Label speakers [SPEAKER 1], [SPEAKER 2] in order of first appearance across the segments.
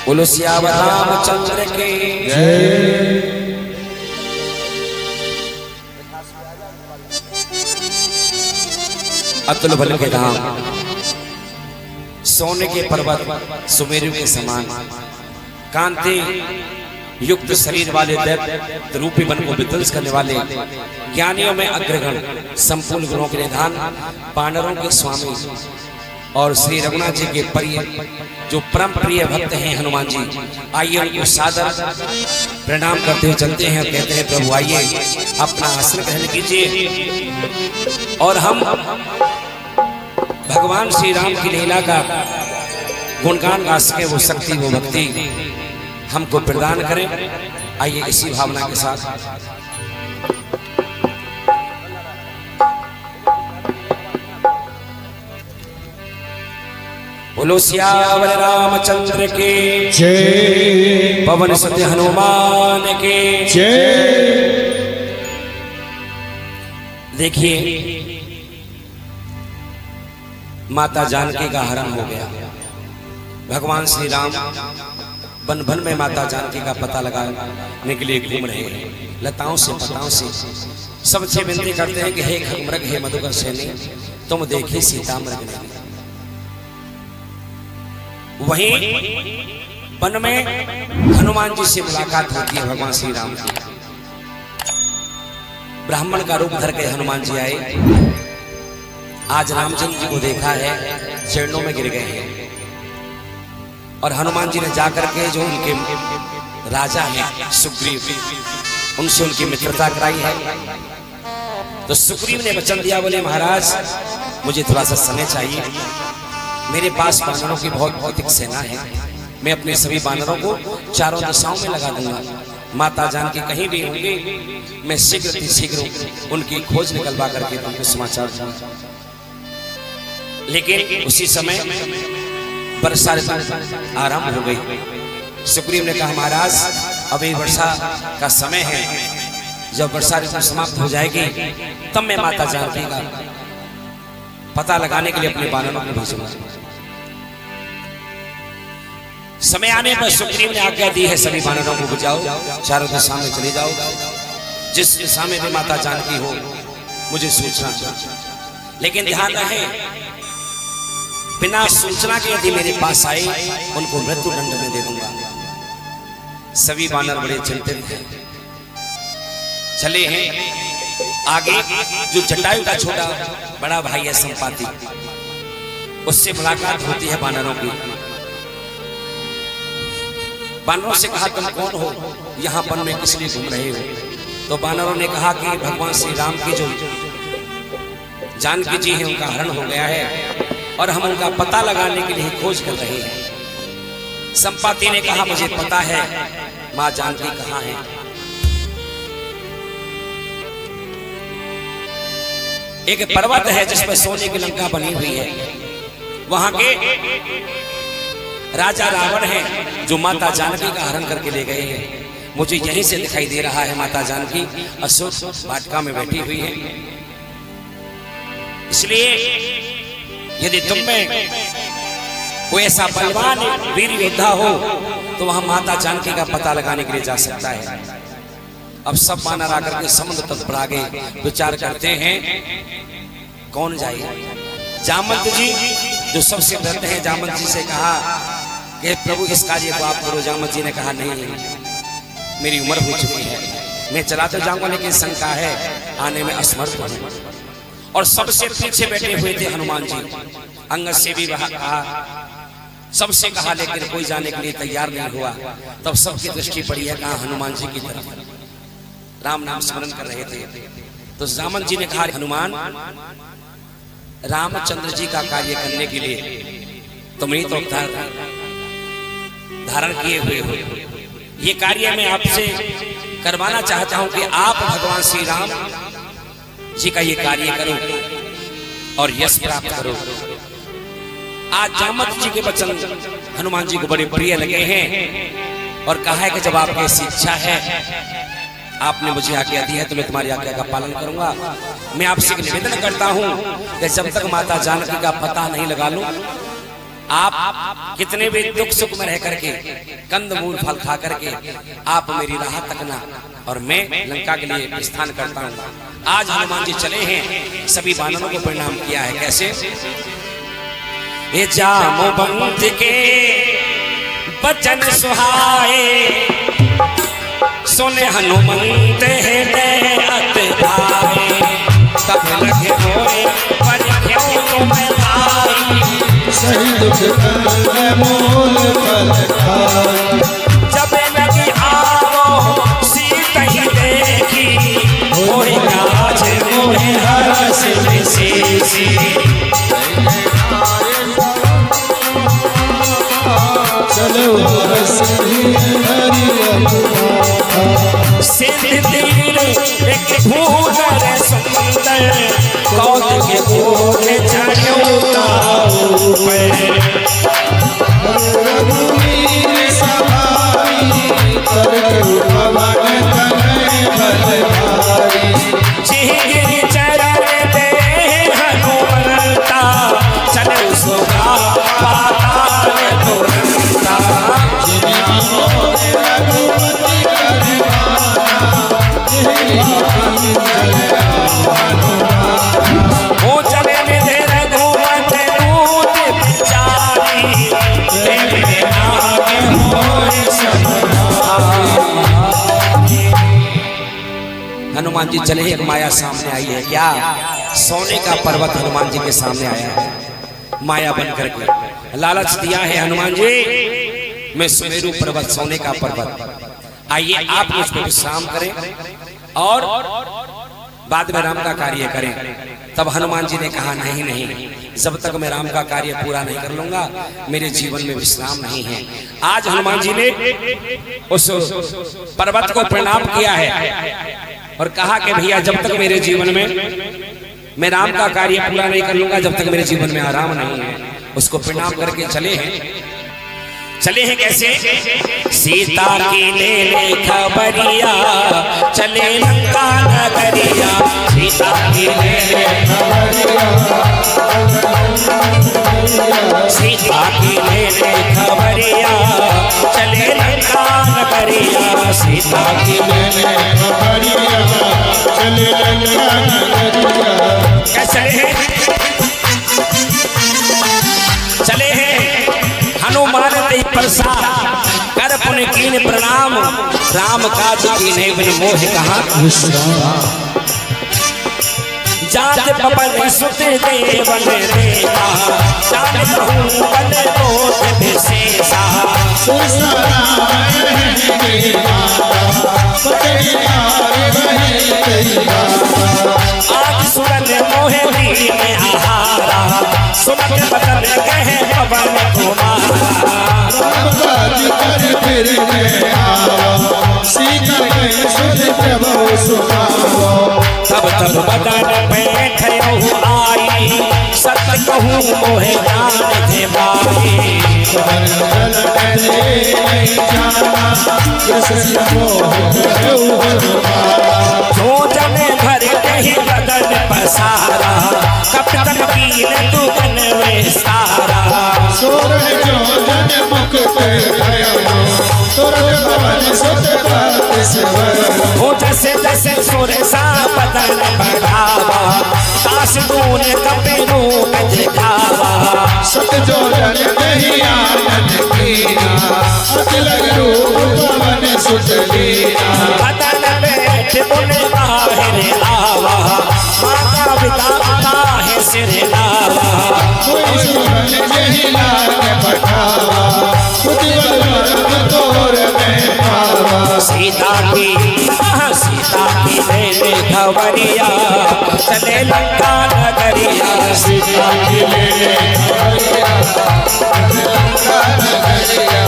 [SPEAKER 1] बोलो सियावर रामचंद्र के
[SPEAKER 2] जय।
[SPEAKER 1] अतुल बल के धाम, सोने के पर्वत सुमेरु के समान, कांति युक्त शरीर वाले दैत्य रूपी वन को विध्वंस करने वाले, ज्ञानियों में अग्रगण, संपूर्ण गुणों के निधान, वानरों के स्वामी और श्री रघुनाथ जी के प्रिय जो परम प्रिय भक्त हैं हनुमान जी, आइए उनको सादर प्रणाम करते हुए चलते हैं और कहते हैं प्रभु आइए अपना आसन ग्रहण कीजिए और हम भगवान श्री राम की लीला का गुणगान गा सके, वो शक्ति वो भक्ति हमको प्रदान करें। आइए इसी भावना के साथ बोलो सियावर रामचंद्र के
[SPEAKER 2] जय।
[SPEAKER 1] पवन सुत हनुमान के
[SPEAKER 2] जय।
[SPEAKER 1] देखिए माता जानकी का हरण हो गया। भगवान श्री राम वन वन में माता जानकी का पता लगाने के लिए घूम रहे हैं, लताओं से पताओं से सबसे विनती करते हैं कि हे खगमृग हे मधुकर सैनी तुम देखे सीता मृग नहीं। वहीं वन में हनुमान जी से मुलाकात होती है भगवान श्री राम की। ब्राह्मण का रूप धर के हनुमान जी आए। आज रामचंद्र जी को देखा है, चरणों में गिर गए हैं और हनुमान जी ने जाकर के जो उनके राजा हैं सुग्रीव, उनसे उनकी मित्रता कराई है। तो सुग्रीव ने वचन दिया, बोले महाराज मुझे थोड़ा सा समय चाहिए, मेरे पास वानरों की बहुत एक सेना है, मैं अपने सभी वानरों को चारों दिशाओं में लगा दूंगा। माता जानकी कहीं भी होंगे, मैं शीघ्र उनकी खोज निकलवा करके तुमको समाचार दूंगा। लेकिन उसी समय वर्षा ऋतु आरंभ हो गई। सुग्रीव ने कहा महाराज अभी वर्षा का समय है, जब वर्षा ऋतु समाप्त हो जाएगी तब मैं माता जानकी का पता लगाने के लिए अपने वानरों को भेजूंगा। समय आने पर सुग्रीव ने आज्ञा दी है सभी वानरों को बुझाओ, चारों दिशा में चले जाओ, जिस दिशा में भी माता जानकी हो मुझे सूचना दो। लेकिन ध्यान रहे बिना सूचना के यदि मेरे पास आए उनको मृत्यु दंड में दे दूंगा। सभी वानर बड़े चिंतित हैं, चले हैं आगे। जो जटायु का छोटा बड़ा भाई है संपाति, उससे मुलाकात होती है वानरों की। वानरों से कहा तुम कौन हो, यहाँ वन में किस लिए घूम रहे हो? तो वानरों ने कहा कि भगवान श्री राम की जो जानकी जी है उनका हरण हो गया है और हम उनका पता लगाने के लिए खोज कर रहे हैं। संपाति ने कहा मुझे पता है मां जानकी कहाँ है। एक पर्वत है जिस पर सोने की लंका बनी हुई है, वहां के राजा रावण है जो माता जानकी का हरण करके ले गए हैं। मुझे यहीं से दिखाई दे रहा है माता जानकी अशोक वाटिका में बैठी हुई है। इसलिए यदि तुम में कोई ऐसा बलवान वीर योद्धा हो तो वहां माता जानकी का पता लगाने के लिए जा सकता है। अब सब वानर आकर के समुद्र तट पर आगे विचार करते हैं कौन जाएगा। जामवंत जी जो सबसे वृद्ध हैं, जामवंत जी से कहा कि प्रभु इस कार्य को आप करो। जामवंत जी ने कहा नहीं, मेरी उम्र हो चुकी है, मैं चला तो जाऊंगा लेकिन शंका है आने में असमर्थ हूं। और सबसे पीछे बैठे हुए थे हनुमान जी, अंगद से भी कहा, सबसे कहा, लेकिन कोई जाने के लिए तैयार नहीं हुआ। तब सबकी दृष्टि पड़ी है कहा हनुमान जी की तरफ, राम नाम स्मरण कर रहे थे। तो जामवंत जी ने कहा हनुमान रामचंद्र जी का कार्य करने के लिए तुम ही तो अवतार धारण किए हुए हो, ये कार्य मैं आपसे करवाना चाहता हूं कि आप भगवान श्री राम जी का ये कार्य करो और यश प्राप्त करो। आज जामवंत जी के वचन हनुमान जी को बड़े प्रिय लगे हैं और कहा है कि जब आपकी ऐसी इच्छा है, आपने मुझे आज्ञा दी है तो मैं तुम्हारी आज्ञा का पालन करूंगा। मैं आपसे निवेदन करता हूं कि जब तक माता जानकी का पता नहीं लगा लूं आप कितने भी दुख सुख में रह करके कंद मूल फल खा करके आप मेरी राह तकना और मैं लंका के लिए प्रस्थान करता हूँ। आज हनुमान जी चले हैं, सभी वानरों को प्रणाम किया है। कैसे? ये जामवंत के बचन सुहाए, सुने हनुमंत हृदय अत भाए। तब लगे होए पर क्यों तुम आई,
[SPEAKER 2] सही दुख मूल फल खाई।
[SPEAKER 1] जब लगी आवो सीता ही देखी, होए काज मोहे हरस विशेषी।
[SPEAKER 2] चलो हरि
[SPEAKER 1] सिंध तीर एक भूधर सुंदर, कौन के बोले चढ़ो ताऊ पे।
[SPEAKER 2] रघुवीर सहाई, करहु पवन तनय बल भाई।
[SPEAKER 1] जिहिर चरण दे हनुमंता, चलो सुगा पाताल तुरंता। वो चले निधे रघुवंश दूत बिचारी, तेरे आगे होए सब भारी। हनुमान जी चले, एक माया सामने आई है। क्या? सोने का पर्वत हनुमान जी के सामने आया है, माया बन करके लालच दिया है। हनुमान जी, मैं सुमेरु पर्वत, सोने का पर्वत, आइए आप मुझको विश्राम करें और बाद में राम का कार्य करें। तब हनुमान जी ने कहा नहीं नहीं, जब तक मैं राम का कार्य पूरा नहीं कर लूंगा मेरे जीवन में विश्राम नहीं है। आज हनुमान जी ने उस पर्वत को प्रणाम किया है और कहा कि भैया जब तक मेरे जीवन में मैं राम का कार्य पूरा नहीं कर लूंगा, जब तक मेरे जीवन में आराम नहीं है। उसको प्रणाम करके चले हैं। चले हैं कैसे? सीता की ले ले खबरिया, चले लंका नगरिया। सीता की ले ले खबरिया, सीता की ले ले खबरिया, चले लंका नगरिया। सीता की ले ले
[SPEAKER 2] खबरिया, चले लंका नगरिया।
[SPEAKER 1] कैसे हैं? चले हैं हनुमान ते प्रसाद, कर पुन कीन प्रणाम, राम काज कीन्हे बिन मोह कहा जात पवन सुत देवन देता, जान कहूँ बन कोट विशेषा। आज सुरन मोहे दीन आहारा, सुनत बदन कहे पवन कुमारा। तब तब बदन बैठ आई, सत्य कहूँ मोहे जान थे भाई। जो जने भर कही बदन पसारा, कब तक कीन तू बन में सारा। हो जैसे जैसे सुर सा बदन बढ़ावा, ताश दून कपे रूप दिखावा।
[SPEAKER 2] सत जो जन नहीं आनंद कीना, अखिल रूप पवन सुत लीना।
[SPEAKER 1] बदन बैठ उन बाहर आवा, माता पिता काहे सिर लावा।
[SPEAKER 2] कोई सुमन यही लागे पठावा, कुतिवल मरम तोर में पावा।
[SPEAKER 1] सीता की ले ले खबरिया, चले लंका नगरिया।
[SPEAKER 2] सीता की ले ले खबरिया, चले लंका नगरिया।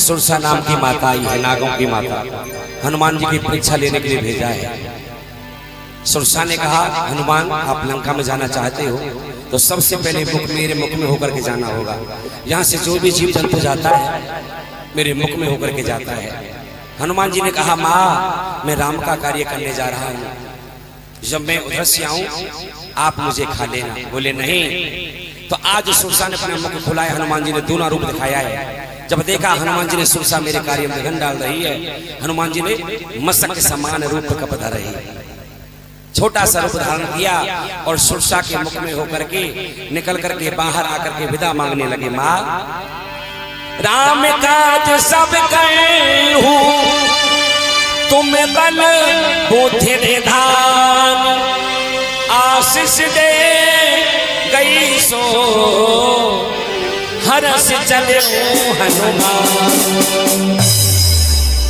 [SPEAKER 1] सुरसा नाम की माता आई है, नागों की माता, हनुमान जी की परीक्षा लेने के लिए भेजा है। सुरसा ने कहा, हनुमान आप लंका में जाना चाहते हो तो सबसे पहले मेरे मुख में होकर के जाना होगा। यहाँ से जो भी जीव जंतु जाता है मेरे मुख में होकर के जाता है। हनुमान जी ने कहा, माँ मैं राम का कार्य करने जा रहा हूँ, जब मैं उधर से आऊं आप मुझे खा लेना। बोले नहीं। तो आज सुरसा ने अपना मुख खुलाया, हनुमान जी ने दूना रूप दिखाया है। जब देखा हनुमान जी ने सुरसा मेरे कार्य में विघ्न डाल रही है, हनुमान जी ने मस्तक के समान रूप कपधा रही, छोटा सा रूप धारण किया और सुरसा के मुख में होकर के निकल करके बाहर आकर के विदा मांगने लगे। माँ राम काज सब कहूं, तुम बल बुद्धि निधान, आशीष दे गई सो हरस चले हनुमान।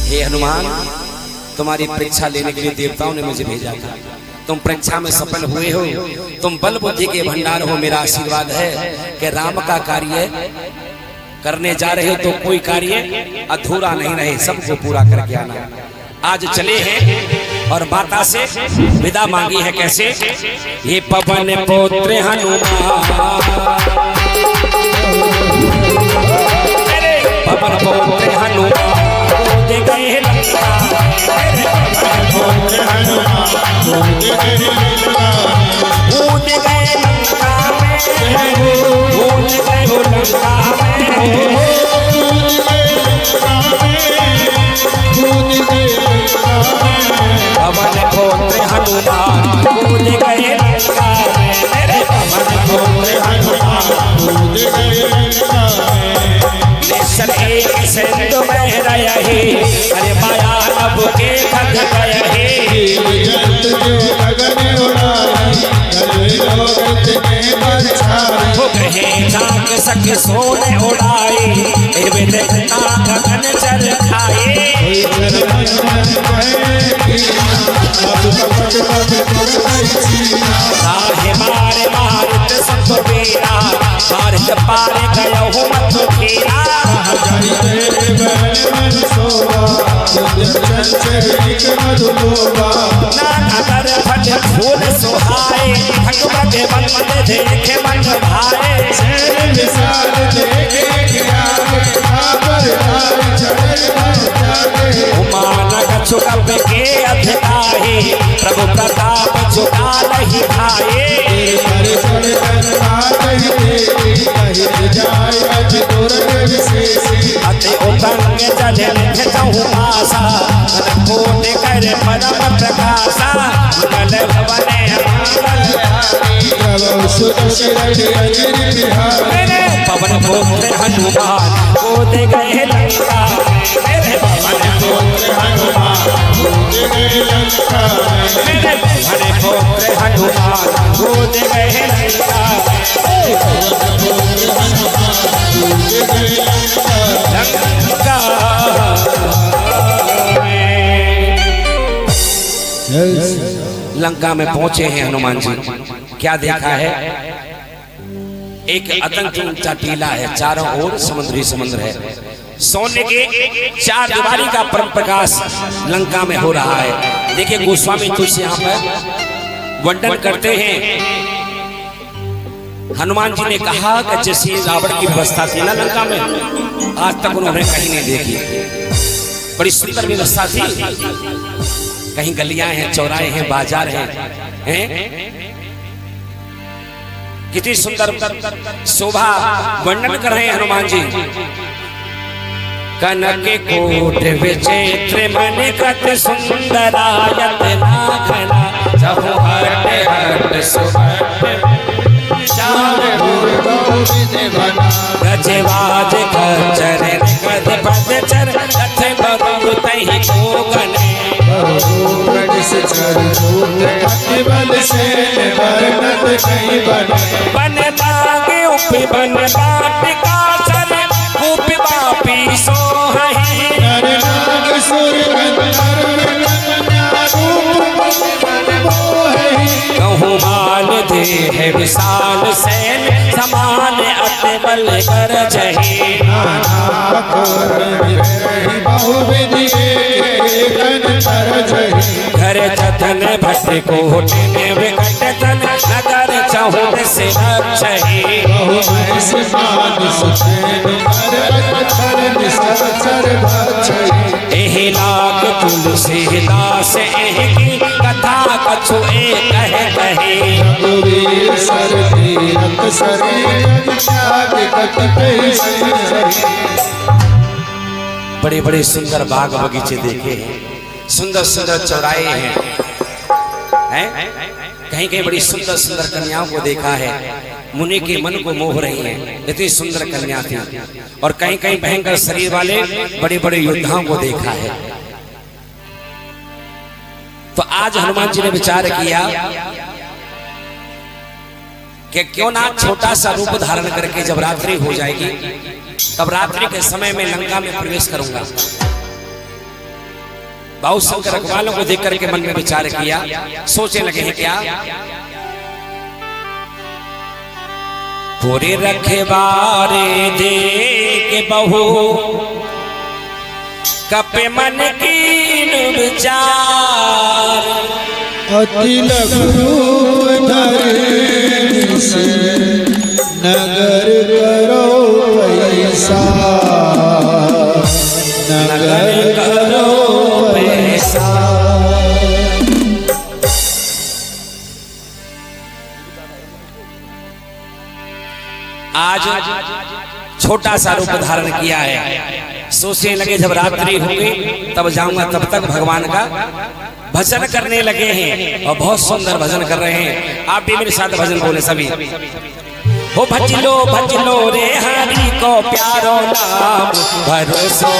[SPEAKER 1] हे हनुमान, तुम्हारी परीक्षा लेने के लिए देवताओं ने मुझे भेजा था, तुम परीक्षा में सफल हुए हो, तुम बल बुद्धि के भंडार हो। मेरा आशीर्वाद है कि राम का कार्य करने जा रहे हो तो कोई कार्य अधूरा नहीं रहे, सबको पूरा करके आना। आज चले हैं और माता से विदा मांगी है। कैसे? ये पवन पुत्र हनुमान, पवन पुत्र हनुमान कूद गए लंका, कूद गए लंका में, कूद गए लंका में, पवन पुत्र हनुमान कूद गए लंका में, मेरे पवन पुत्र हनुमान कूद गए लंका में। निश्चल एक सिंधु में रहे, अरे माया अब के खग गए, नाग सख सोने उड़ाए, गगन चल खाए, मारे मारत सब बेरा, मारत पार गयो मत फेरा, नागर फट फूल सुहाए, भगवत बंद देखे मन भाए, मानक चुकप के अधिकाहे, प्रभु प्रताप चुका नहीं खाए, अति उतंग जल निधौ आसा, कोट कर परम प्रकाशा, मंगल भवने मेरे पवन पुत्र हनुमान कूद गए लंका, मेरे पवन पुत्र हनुमान कूद गए लंका, मेरे पवन पुत्र हनुमान कूद गए लंका, लंका में पहुंचे हैं हनुमान जी। क्या देखा है? एक अत्यंत ऊंचा टीला है, चारों ओर समुद्री समुद्र है, सोने के चार दीवारी का परम प्रकाश लंका में हो रहा है। देखिए गोस्वामी तुलसी यहाँ पर वर्णन करते हैं, हनुमान जी ने कहा कि जैसी रावण की व्यवस्था थी ना लंका में, आज तक उन्होंने कहीं नहीं देखी। बड़ी सुंदर व्यवस्था थी, कहीं गलियां हैं, चौराहे हैं, बाजार हैं, कितनी सुंदर शोभा वर्णन कर रहे हैं हनुमान जी। कनक कोट विचित्र मणिकृत सुंदरायत नाखना, जहु हट हट सुभट गजवाज खच्चर गद पद चर, रथ बरु तहि कोगने, बन बागे उपि बन बाटिका चर, उपि बापी सोहहि, कहूँ माल देह विशाल सैन, समान अति बल कर जही,
[SPEAKER 2] बहुविधि एकन तरजहि
[SPEAKER 1] घर जतन भट कोटि में विकट तन नगर चहुत से रक्षहि
[SPEAKER 2] बहुमय समान सुचैन कर निसचर भक्षहि
[SPEAKER 1] एहि लाग तुलसी दास एहि कथा कछु एक कहे
[SPEAKER 2] रघुवीर सर तीरथ शरीर त्याग कति सही
[SPEAKER 1] बड़े बड़े सुंदर बाग बगीचे देखे हैं, सुंदर सुंदर चौराहे हैं, कहीं कहीं बड़ी सुंदर सुंदर कन्याओं को देखा है, मुनि के मन को मोह रही हैं, इतनी सुंदर कन्या थी। और कहीं कहीं भयंकर शरीर वाले बड़े बड़े योद्धाओं को देखा है। तो आज हनुमान जी ने विचार किया कि क्यों ना छोटा सा रूप धारण करके जब रात्रि हो जाएगी तब रात्रि के समय में लंका में प्रवेश करूंगा। बहुत संकर रखवालों को देख करके मन में विचार किया, सोचने लगे हैं क्या पूरे रखवारे दे के बहू कपे मन की विचार
[SPEAKER 2] अति लघु धरि से नगर करो पैसा नगर करो पैसा
[SPEAKER 1] आज छोटा सा रूप धारण किया है। सोचने लगे जब रात्रि होगी तब जाऊंगा, तब तक भगवान का भजन करने लगे हैं और बहुत सुंदर भजन कर रहे हैं। आप भी मेरे साथ भजन बोले सभी। हो भज लो रे हरि को प्यारो नाम भरोसो